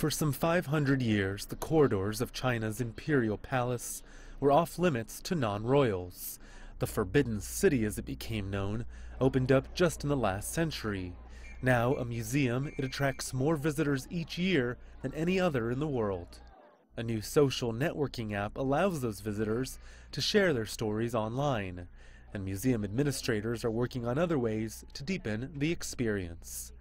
For some 500 years, the corridors of China's imperial palace were off limits to non-royals. The Forbidden City, as it became known, opened up just in the last century. Now a museum, it attracts more visitors each year than any other in the world. A new social networking app allows those visitors to share their stories online, and museum administrators are working on other ways to deepen the experience.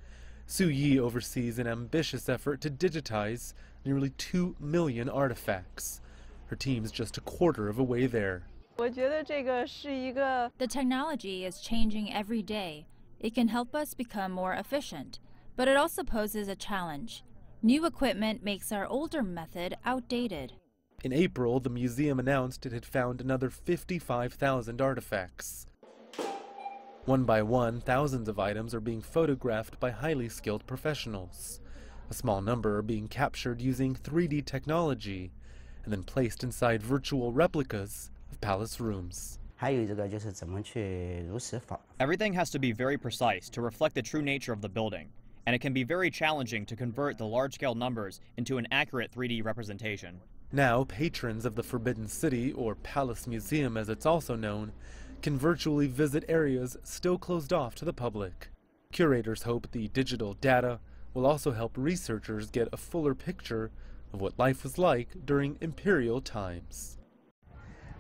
Su Yi oversees an ambitious effort to digitize nearly 2 million artifacts. Her team's just a quarter of a way there. The technology is changing every day. It can help us become more efficient, but it also poses a challenge. New equipment makes our older method outdated. In April, the museum announced it had found another 55,000 artifacts. One by one, thousands of items are being photographed by highly skilled professionals. A small number are being captured using 3D technology and then placed inside virtual replicas of palace rooms. Everything has to be very precise to reflect the true nature of the building, and it can be very challenging to convert the large-scale numbers into an accurate 3D representation. Now, patrons of the Forbidden City, or Palace Museum as it's also known, can virtually visit areas still closed off to the public. Curators hope the digital data will also help researchers get a fuller picture of what life was like during imperial times.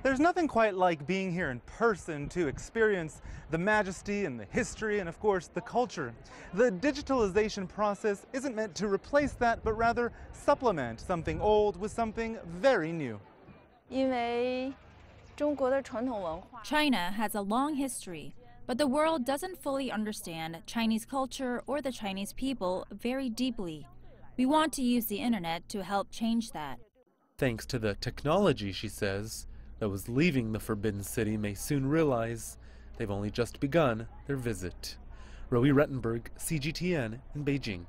There's nothing quite like being here in person to experience the majesty and the history and, of course, the culture. The digitalization process isn't meant to replace that, but rather supplement something old with something very new. China has a long history, but the world doesn't fully understand Chinese culture or the Chinese people very deeply. We want to use the internet to help change that. Thanks to the technology, she says, those leaving the Forbidden City may soon realize they've only just begun their visit. Rowie Rettenberg, CGTN in Beijing.